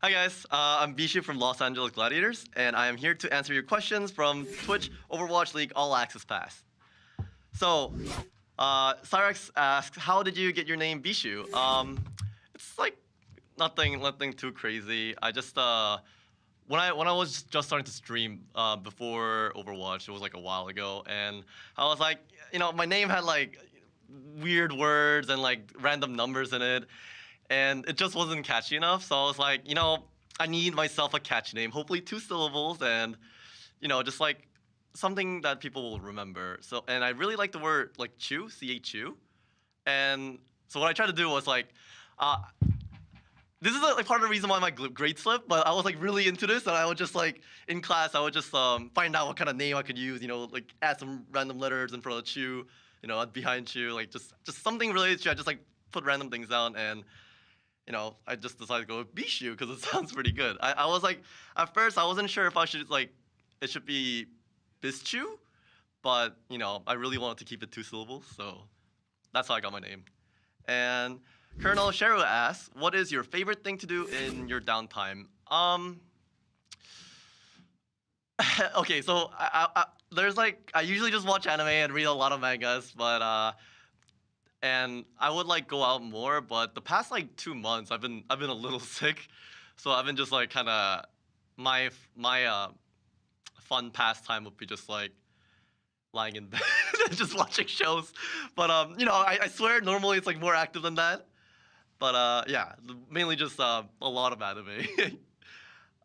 Hi guys, I'm Bischu from Los Angeles Gladiators, and I am here to answer your questions from Twitch Overwatch League All Access Pass. So, Cyrex asks, how did you get your name Bischu? It's like nothing too crazy. I just when I was just starting to stream before Overwatch, it was like a while ago, and I was like, my name had like weird words and like random numbers in it, and it just wasn't catchy enough. So I was like, I need myself a catchy name, hopefully 2 syllables, and just like something that people will remember. So, and I really like the word like chew, CHU, and so what I tried to do was like, uh, this is like part of the reason why my grade slipped, but I was like really into this, and I would just like in class, I would just find out what kind of name I could use, like add some random letters in front of chew, behind chew, like just something related to. I just like put random things down, and I just decided to go with Bishu because it sounds pretty good. I was like, at first, I wasn't sure if I should, like, it should be Bischu, but, I really wanted to keep it 2 syllables, so that's how I got my name. And Colonel Sheru asks, what is your favorite thing to do in your downtime? Okay, so there's like, I usually just watch anime and read a lot of mangas, but, and I would like go out more, but the past like 2 months I've been a little sick, so I've been just like kind of my fun pastime would be just like lying in bed and just watching shows. But I swear normally it's like more active than that. But yeah, mainly just a lot of anime.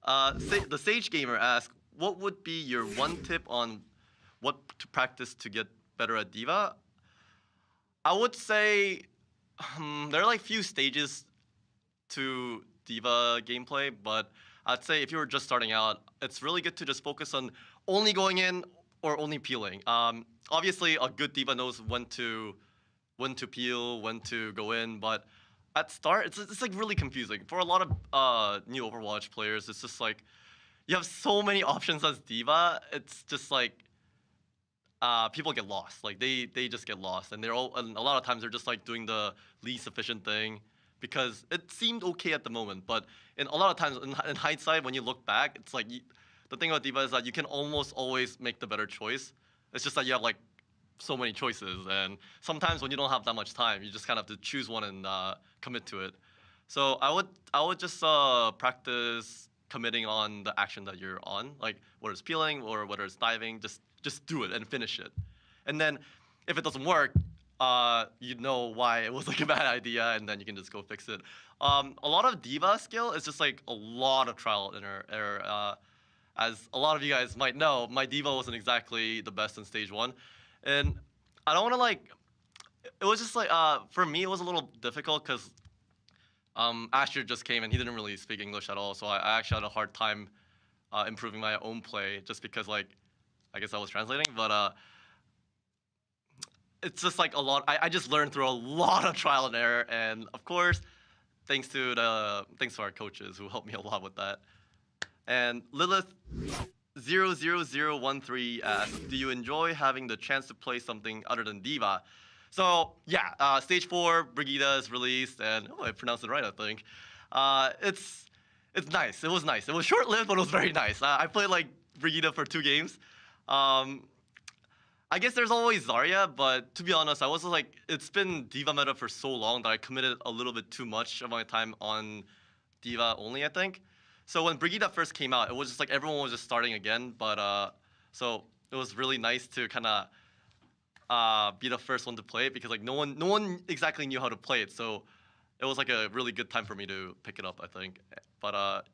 The Sage Gamer asks, what would be your one tip on what to practice to get better at Diva? I would say there are like few stages to Diva gameplay, but I'd say if you were just starting out, it's really good to just focus on only going in or only peeling. Obviously, a good Diva knows when to peel, when to go in, but at start, it's like really confusing. For a lot of new Overwatch players, it's just like you have so many options as Diva. It's just like people get lost. Like they just get lost, and and a lot of times they're just like doing the least efficient thing because it seemed okay at the moment. But in a lot of times, in hindsight, when you look back, it's like the thing about Diva is that you can almost always make the better choice. It's just that you have like so many choices, and sometimes when you don't have that much time, you just kind of have to choose one and commit to it. So I would just practice committing on the action that you're on, like whether it's peeling or whether it's diving, just do it and finish it. And then if it doesn't work, you know why it was like a bad idea, and then you can just go fix it. A lot of Diva skill is just like a lot of trial and error. As a lot of you guys might know, my Diva wasn't exactly the best in stage 1. And I don't want to like, it was just like, for me, it was a little difficult because Asher just came and he didn't really speak English at all. So I actually had a hard time improving my own play just because like, I guess I was translating, but it's just like a lot. I just learned through a lot of trial and error, and of course, thanks to our coaches who helped me a lot with that. And Lilith 00013 asks, do you enjoy having the chance to play something other than Diva? So yeah, stage 4 Brigida is released, and I pronounced it right, I think. It's nice. It was nice. It was short-lived, but it was very nice. I played like Brigida for 2 games. I guess there's always Zarya, but to be honest, I was like, it's been Diva meta for so long that I committed a little bit too much of my time on Diva only, I think. So when Brigida first came out, it was just like everyone was just starting again, but so it was really nice to kind of be the first one to play it because like no one exactly knew how to play it, so it was like a really good time for me to pick it up, I think. But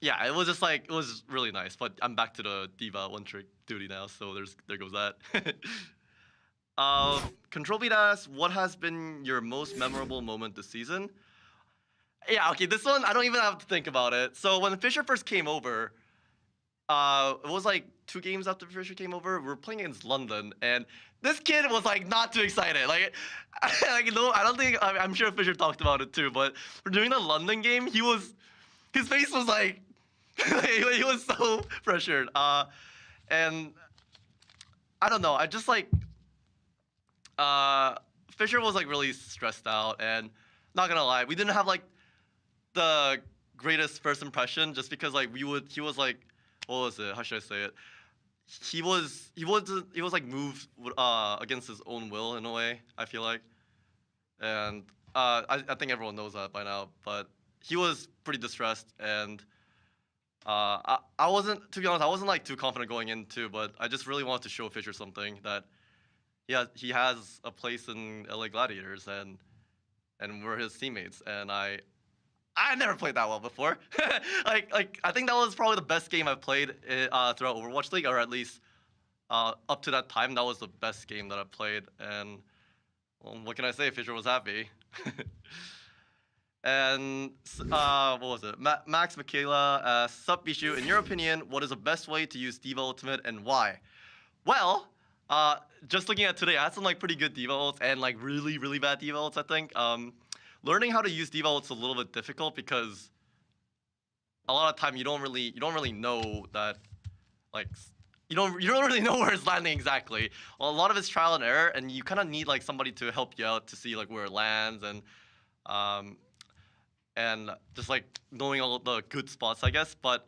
yeah, it was just like, it was really nice, but I'm back to the Diva one-trick duty now, so there goes that. Control Beat asks, what has been your most memorable moment this season? Yeah, okay, this one, I don't even have to think about it. So when Fisher first came over, it was like 2 games after Fisher came over, we were playing against London, and this kid was like not too excited. Like, I don't think, I'm sure Fisher talked about it too, but during the London game, his face was like, he was so pressured. And I don't know, I just like, Fisher was like really stressed out, and not gonna lie, we didn't have like the greatest first impression, just because like he was like, what was it? How should I say it? He was like moved against his own will in a way. I feel like, and I think everyone knows that by now. But he was pretty distressed, and I wasn't, to be honest, I wasn't like too confident going into, but I just really wanted to show Fisher something that he has a place in LA Gladiators, and we're his teammates, and I never played that well before. like I think that was probably the best game I've played throughout Overwatch League, or at least up to that time, that was the best game that I played. And well, what can I say? Fisher was happy. And what was it? Max Michaela asks, "Sup Bischu, in your opinion, what is the best way to use Diva Ultimate and why?" Well, just looking at today, I had some like pretty good Diva ults and like really bad Diva ults, I think. Learning how to use Diva ults a little bit difficult because a lot of time you don't really know that, like, you don't really know where it's landing exactly. Well, a lot of it's trial and error, and you kind of need like somebody to help you out to see like where it lands, and just like knowing all the good spots, I guess. But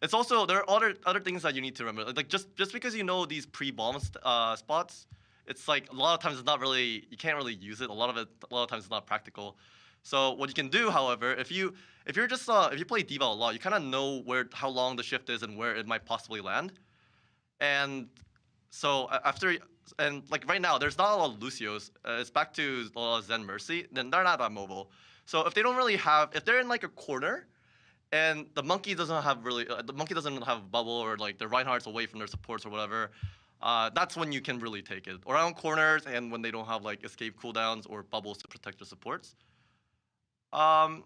it's also, there are other things that you need to remember. Like just because you know these pre-bomb spots, it's like a lot of times it's not really, you can't really use it. A lot of times it's not practical. So what you can do, however, if you play Diva a lot, you kind of know how long the shift is and where it might possibly land. And so and like right now, there's not a lot of Lucios. It's back to a lot of Zen Mercy. Then they're not that mobile. So if they don't really have, if they're in like a corner, and the monkey doesn't have bubble, or like the Reinhardt's away from their supports or whatever, that's when you can really take it. Around corners, and when they don't have like escape cooldowns or bubbles to protect their supports. And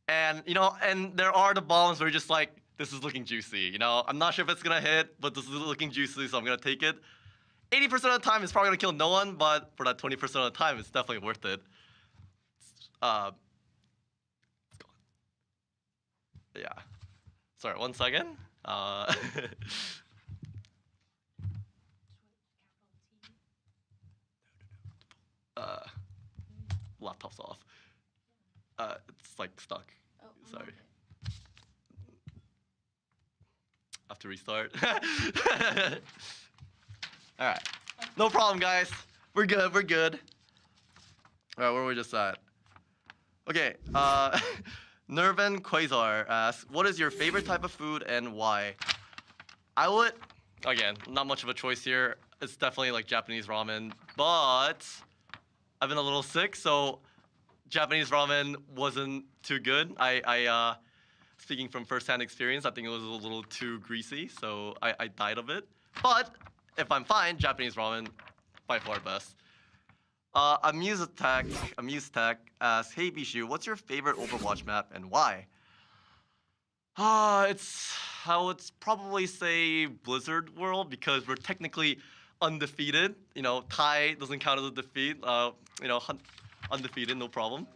and there are the bombs where you're just like, this is looking juicy. I'm not sure if it's gonna hit, but this is looking juicy, so I'm gonna take it. 80% of the time, it's probably gonna kill no one, but for that 20% of the time, it's definitely worth it. Yeah. Sorry, 1 second. Laptop's off. It's like stuck. Oh, sorry. Okay. I have to restart. All right. No problem, guys. We're good. All right, where were we just at? Okay. Nervan Quasar asks, "What is your favorite type of food and why?" I would, again, not much of a choice here. It's definitely like Japanese ramen, but I've been a little sick, so Japanese ramen wasn't too good. Speaking from first-hand experience, I think it was a little too greasy, so I died of it. But if I'm fine, Japanese ramen, by far best. Amuse Tech asks, "Hey Bishu, what's your favorite Overwatch map and why?" I would probably say Blizzard World, because we're technically undefeated. Tie doesn't count as a defeat. Undefeated, no problem.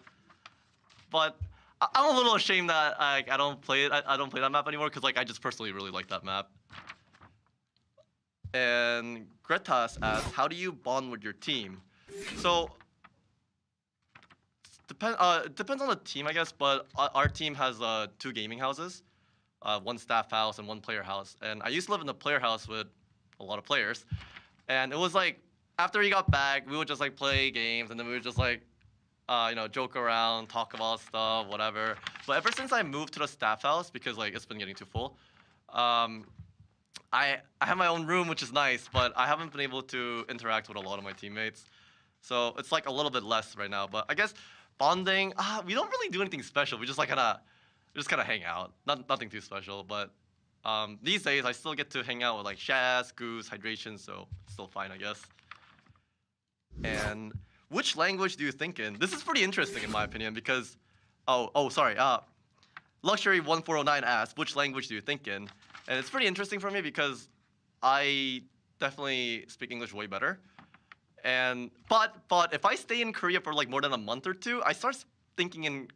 But I'm a little ashamed that I don't play it. I don't play that map anymore because like I just personally really like that map. And Gretas asks, "How do you bond with your team?" So it depends on the team, I guess. But our team has 2 gaming houses, 1 staff house and 1 player house. And I used to live in the player house with a lot of players. And it was like after we got back, we would just like play games, and then we would just like joke around, talk about stuff, whatever. But ever since I moved to the staff house, because like it's been getting too full, I have my own room, which is nice, but I haven't been able to interact with a lot of my teammates. So it's like a little bit less right now. But I guess bonding, we don't really do anything special. We just like kind of hang out. Nothing too special. But these days I still get to hang out with like Shaz, Goose, Hydration, so still fine, I guess. And which language do you think in? This is pretty interesting in my opinion because, sorry. Luxury 1409 asks, "Which language do you think in?" And it's pretty interesting for me because I definitely speak English way better. But if I stay in Korea for like more than a month or 2, I start thinking in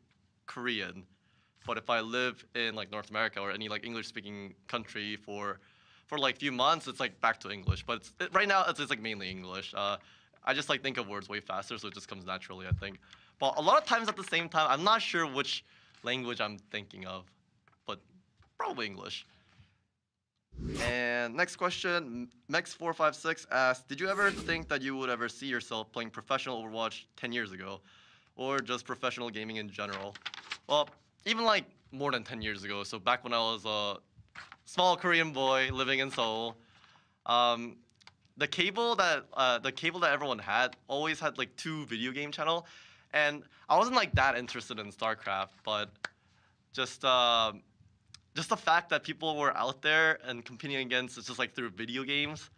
Korean. But if I live in like North America or any like English-speaking country for like a few months, it's like back to English. But right now it's like mainly English. I just like think of words way faster, so it just comes naturally, I think. But a lot of times at the same time, I'm not sure which language I'm thinking of, but probably English. And next question, Mex456 asks, did you ever think that you would ever see yourself playing professional Overwatch 10 years ago? Or just professional gaming in general? Well, even like more than 10 years ago, so back when I was a small Korean boy living in Seoul, um, the cable that everyone had always had like 2 video game channel, and I wasn't like that interested in StarCraft, but just uh, just the fact that people were out there and competing against it's just like through video games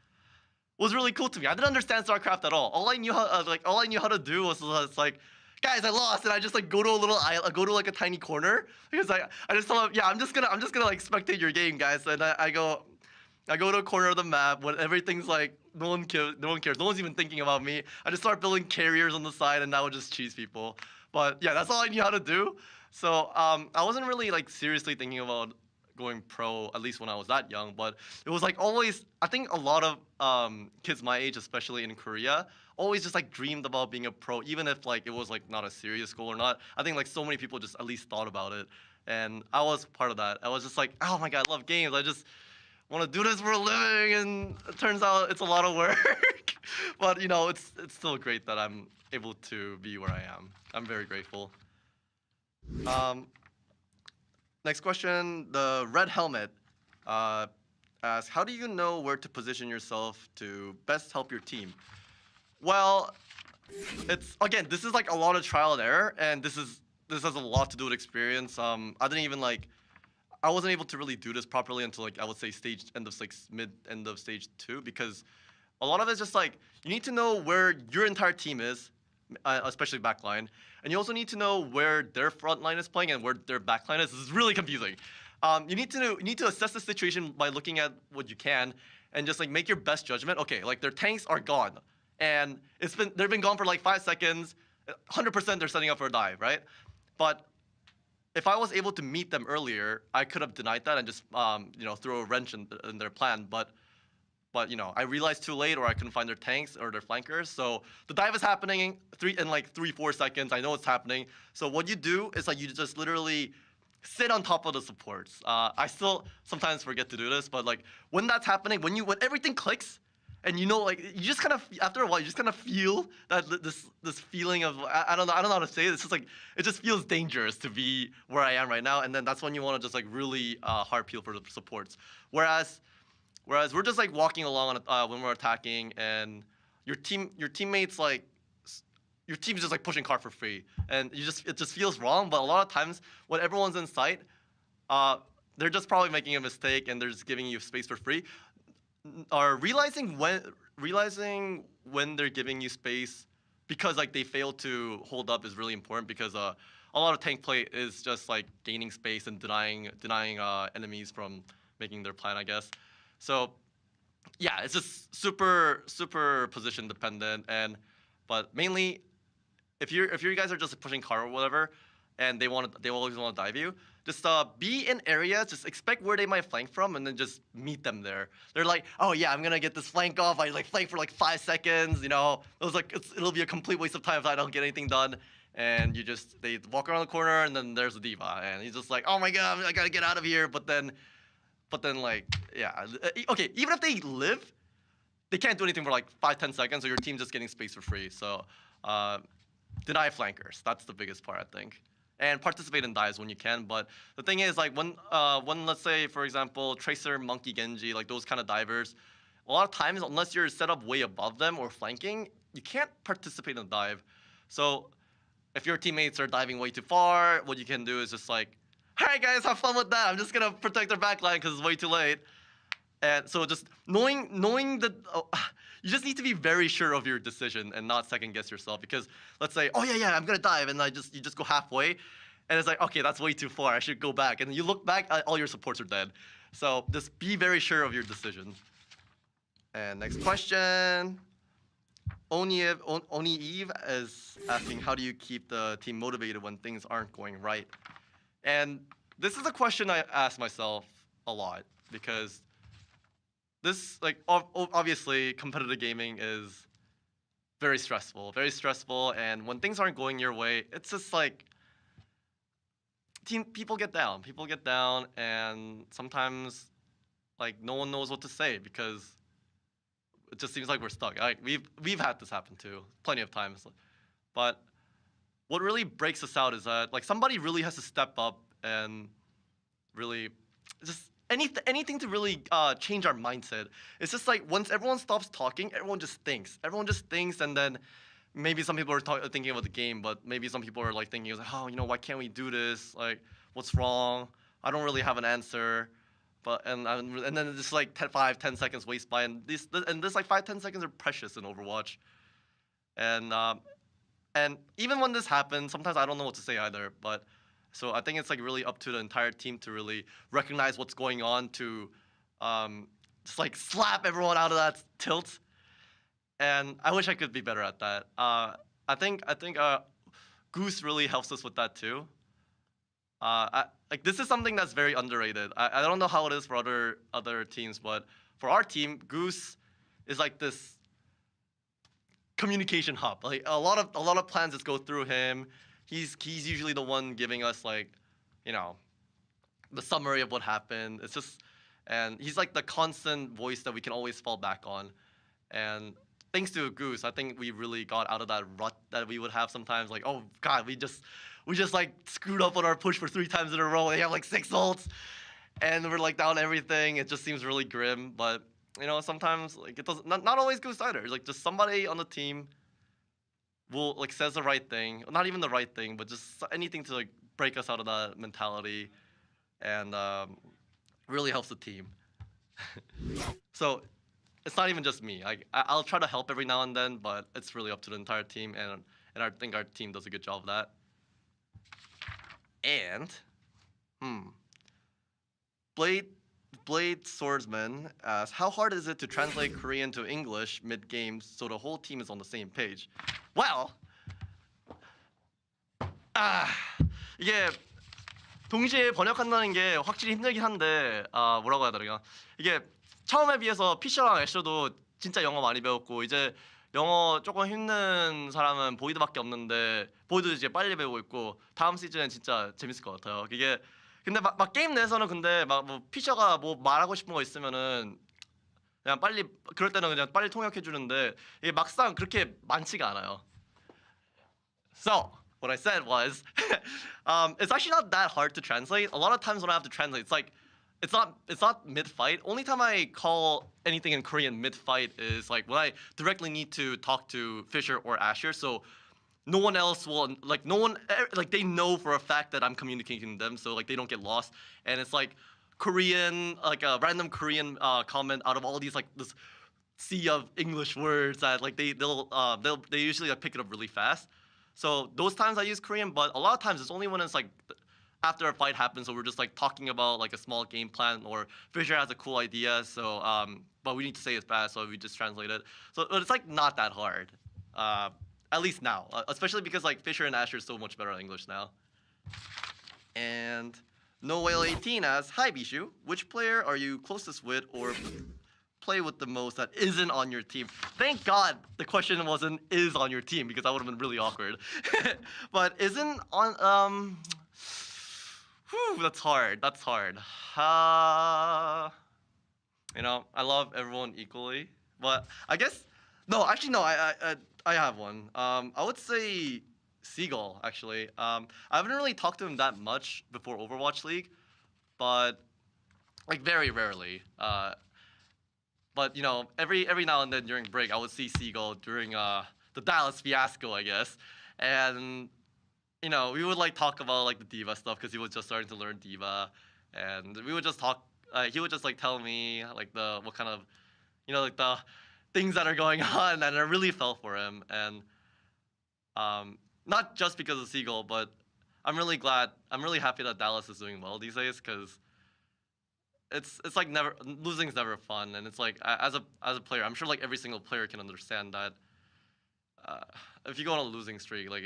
was really cool to me. I didn't understand StarCraft at all. All I knew how to do was it's like, guys, I lost, and I just like go to a little island, go to like a tiny corner because I just thought, yeah, I'm just gonna like spectate your game, guys, and I go to a corner of the map when everything's like no one cares, no one's even thinking about me. I just start building carriers on the side, and that would just cheese people. But yeah, that's all I knew how to do. So I wasn't really like seriously thinking about going pro, at least when I was that young. But it was like always, I think a lot of kids my age, especially in Korea, always just like dreamed about being a pro, even if like it was like not a serious goal or not. I think like so many people just at least thought about it, and I was part of that. I was just like, oh my god, I love games. I just want to do this for a living, and it turns out it's a lot of work. But you know, it's still great that I'm able to be where I am. I'm very grateful. Um, Next question, the red helmet uh, asks, how do you know where to position yourself to best help your team? Well, it's again, this is like a lot of trial and error, and this has a lot to do with experience. I didn't even like I wasn't able to really do this properly until like I would say mid end of stage 2, because a lot of it's just like you need to know where your entire team is, especially backline, and you also need to know where their front line is playing and where their backline is. This is really confusing. You need to assess the situation by looking at what you can and just like make your best judgment. Okay, like their tanks are gone, and they've been gone for like 5 seconds. 100% they're setting up for a dive, right? But if I was able to meet them earlier, I could have denied that and just throw a wrench in their plan. But I realized too late, or I couldn't find their tanks or their flankers. So the dive is happening in like 3-4 seconds. I know it's happening. So what you do is like you just literally sit on top of the supports. I still sometimes forget to do this, but like when that's happening, when everything clicks, and like you just kind of after a while you just kind of feel that this feeling of I don't know how to say it. It's just like it just feels dangerous to be where I am right now, and then that's when you want to just like really hard peel for the supports. Whereas we're just like walking along when we're attacking, and your teammates like your team's just like pushing card for free, and it just feels wrong. But a lot of times when everyone's in sight, they're just probably making a mistake and they're just giving you space for free. Or realizing when they're giving you space because like they fail to hold up is really important, because a lot of tank play is just like gaining space and denying enemies from making their plan, I guess. So yeah, it's just super position dependent, but mainly if you guys are just pushing car or whatever, and they always want to dive you, just be in areas, just expect where they might flank from, and then just meet them there. They're like, oh yeah, I'm gonna get this flank off. I like flank for like 5 seconds. It was like it'll be a complete waste of time if I don't get anything done. And they walk around the corner, and then there's a diva, and he's just like, oh my god, I gotta get out of here. But then like yeah, okay, even if they live, they can't do anything for like 5-10 seconds, so your team's just getting space for free. So deny flankers. That's the biggest part, I think. And participate in dives when you can. But the thing is, like when let's say for example Tracer, Monkey, Genji, like those kind of divers, a lot of times unless you're set up way above them or flanking, you can't participate in a dive. So if your teammates are diving way too far, what you can do is just like, all right guys, have fun with that. I'm just gonna protect their backline because it's way too late. And so just knowing that you just need to be very sure of your decision and not second guess yourself, because let's say, oh yeah, I'm gonna dive, and you just go halfway, and it's like, okay, that's way too far, I should go back, and you look back, all your supports are dead. So just be very sure of your decision. And next question, Oni Eve is asking, how do you keep the team motivated when things aren't going right? And this is a question I ask myself a lot, because this, like, obviously, competitive gaming is very stressful, and when things aren't going your way, it's just like people get down. People get down, and sometimes like no one knows what to say because it just seems like we're stuck. Like we've had this happen too, plenty of times. But what really breaks us out is that like somebody really has to step up and really just anything to really change our mindset. It's just like once everyone stops talking, everyone just thinks. Everyone just thinks, and then maybe some people are thinking about the game, but maybe some people are like thinking, like, oh, why can't we do this? Like, what's wrong? I don't really have an answer. But and then it's just like 10 seconds waste by, and this like 5-10 seconds are precious in Overwatch. And even when this happens, sometimes I don't know what to say either. But so I think it's like really up to the entire team to really recognize what's going on to just like slap everyone out of that tilt. And I wish I could be better at that. I think Goose really helps us with that too. Like this is something that's very underrated. I don't know how it is for other teams, but for our team, Goose is like this communication hub. Like a lot of plans just go through him. He's usually the one giving us like, the summary of what happened. It's just, and he's like the constant voice that we can always fall back on. And thanks to Goose, I think we really got out of that rut that we would have sometimes. Like, oh god, we just like screwed up on our push for 3 times in a row. They have like 6 ults, and we're like down everything. It just seems really grim. But sometimes like it doesn't. Not always Goose either. Like just somebody on the team will like says the right thing. Not even the right thing, but just anything to like break us out of that mentality, and really helps the team. So it's not even just me. I'll try to help every now and then, but it's really up to the entire team, and I think our team does a good job of that. And Blade Swordsman asks, how hard is it to translate Korean to English mid-game so the whole team is on the same page? Well, 이게 동시에 번역한다는 게 확실히 힘들긴 한데 뭐라고 해야 되나, 이게 처음에 비해서 피셔랑 애셔도 진짜 영어 많이 배웠고, 이제 영어 조금 힘든 사람은 보이드밖에 없는데 보이드 이제 빨리 배우고 있고, 다음 시즌엔 진짜 재밌을 것 같아요. 이게 근데 막 게임 내에서는 근데 막 뭐 피셔가 뭐 말하고 싶은 거 있으면은 그냥 빨리, 그럴 때는 그냥 빨리 통역해 주는데 이게 막상 그렇게 많지가 않아요. So what I said was, it's actually not that hard to translate. A lot of times when I have to translate, it's like it's not mid-fight. Only time I call anything in Korean mid-fight is like when I directly need to talk to Fisher or Asher. So no one else will, like no one, like they know for a fact that I'm communicating with them, so like they don't get lost. And it's like Korean, like a random Korean comment out of all these like this sea of English words that like they usually like pick it up really fast. So those times I use Korean, but a lot of times it's only when it's like after a fight happens, so we're just like talking about like a small game plan, or Fisher has a cool idea, so but we need to say it fast, so we just translate it. So it's like not that hard, at least now, especially because like Fisher and Asher is so much better at English now. And No Whale 18 asks, hi Bischu, which player are you closest with or play with the most that isn't on your team? Thank God the question wasn't is on your team, because that would have been really awkward. But isn't on that's hard. That's hard. I love everyone equally, but I guess no. Actually, no. I have one. I would say Seagull. Actually, I haven't really talked to him that much before Overwatch League, but like very rarely. But every now and then during break, I would see Seagull during the Dallas fiasco, I guess, and we would like talk about like the D.Va stuff because he was just starting to learn D.Va, and we would just talk. He would just like tell me like what kind of, like the things that are going on, and I really fell for him. And not just because of Seagull, but I'm really happy that Dallas is doing well these days, because it's like never losing is never fun, and it's like as a player, I'm sure like every single player can understand that if you go on a losing streak, like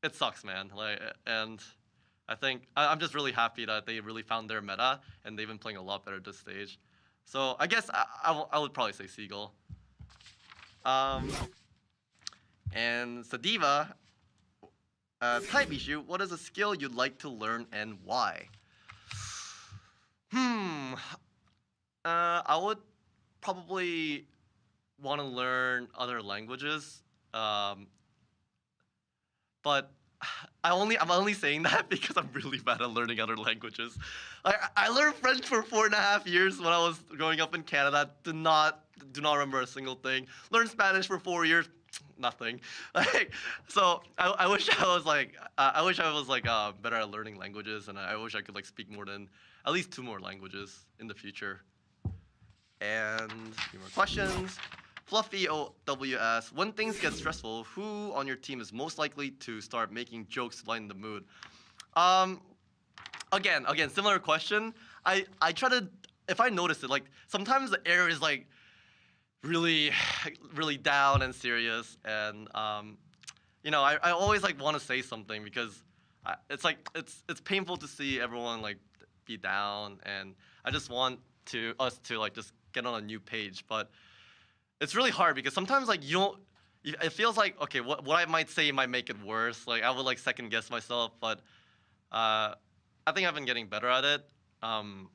it sucks, man. Like, and I think I'm just really happy that they really found their meta, and they've been playing a lot better at this stage. So I guess I would probably say Seagull. And Sadiva Hi Bischu, what is a skill you'd like to learn and why? Hmm. I would probably want to learn other languages. Um, but I'm only saying that because I'm really bad at learning other languages. I learned French for 4.5 years when I was growing up in Canada. Do not remember a single thing. Learned Spanish for 4 years, nothing. Like so, I wish I wish I was better at learning languages, and I wish I could like speak more than at least two more languages in the future. And a few more questions. Fluffy OWS, when things get stressful, who on your team is most likely to start making jokes to lighten the mood? Um, again, similar question. I try to, if I notice it, like sometimes the air is like really, really down and serious, and I always like want to say something because it's like it's painful to see everyone like be down, and I just want to us to like just get on a new page, but it's really hard because sometimes like you don't. It feels like okay, what I might say might make it worse. Like I would like second guess myself, but I think I've been getting better at it. Um,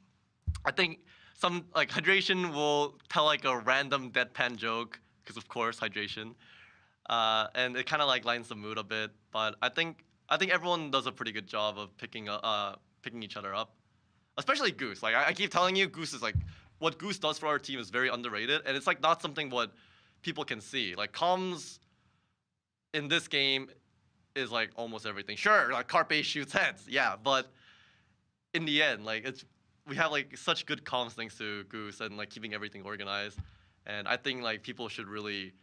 I think some like hydration will tell like a random deadpan joke because of course hydration, and it kind of like lightens the mood a bit. But I think everyone does a pretty good job of picking each other up, especially Goose. Like I keep telling you, Goose is like what Goose does for our team is very underrated, and it's like not something what people can see. Like comms in this game is like almost everything. Sure, like Carpe shoots heads, yeah, but in the end, like it's we have like such good comms thanks to Goose and like keeping everything organized, and I think like people should really.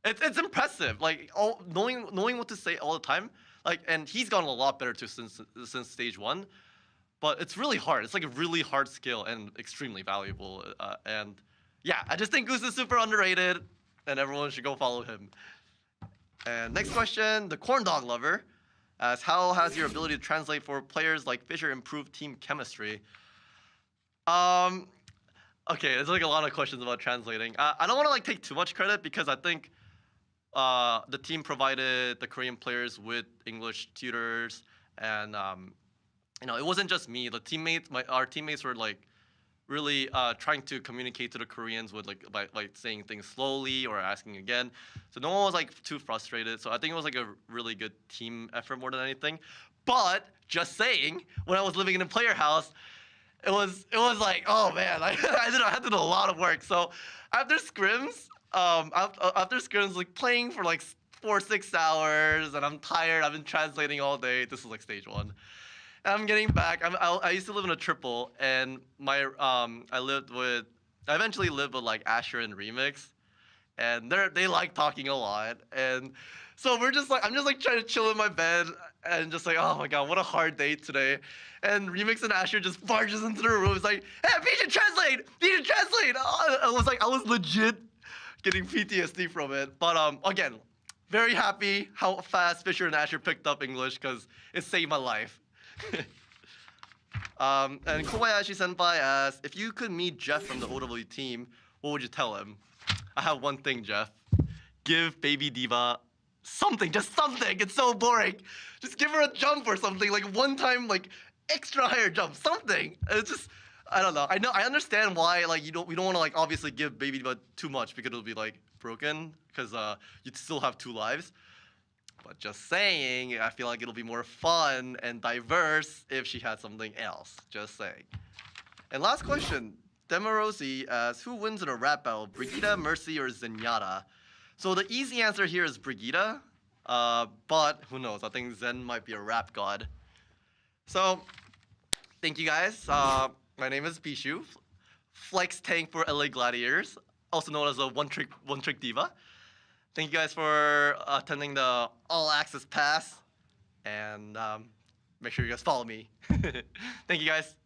It's impressive, like all knowing what to say all the time. Like, and he's gotten a lot better too since stage one. But it's really hard. It's like a really hard skill and extremely valuable. And yeah, I just think Goose is super underrated, and everyone should go follow him. And next question, the corn dog lover asks, how has your ability to translate for players like Fisher improved team chemistry? Um, okay, there's like a lot of questions about translating. I don't want to like take too much credit because I think the team provided the Korean players with English tutors, and it wasn't just me. The teammates, our teammates were like really trying to communicate to the Koreans with like by saying things slowly or asking again. So no one was like too frustrated. So I think it was like a really good team effort more than anything. But just saying, when I was living in a player house, it was like, oh man, I had to do a lot of work. So after scrims, after scrims, like playing for like 4 6 hours, and I'm tired. I've been translating all day. This is like stage one. And I'm getting back. I used to live in a triple, and I eventually lived with like Asher and Remix, and they like talking a lot, and so I'm just like trying to chill in my bed and just like, oh my god, what a hard day today. And Remix and Asher just barges into the room. It's like, hey, you should translate. You should translate. I was legit getting PTSD from it. But again, very happy how fast Fisher and Asher picked up English because it saved my life. And Kobayashi Senpai asks, if you could meet Jeff from the OW team, what would you tell him? I have one thing, Jeff. Give Baby Diva something, just something. It's so boring. Just give her a jump or something, like one time, like extra higher jump, something. It's just, I don't know. I understand why, like we don't want to like obviously give Baby Diva too much because it'll be like broken because you'd still have 2 lives. But just saying, I feel like it'll be more fun and diverse if she had something else. Just saying. And last question, Demarosi asks, who wins in a rap battle, Brigitte, Mercy, or Zenyatta? So the easy answer here is Brigitte, but who knows? I think Zen might be a rap god. So, thank you guys. My name is Bischu, flex tank for LA Gladiators, also known as a one trick diva. Thank you guys for attending the All Access Pass, and make sure you guys follow me. Thank you guys.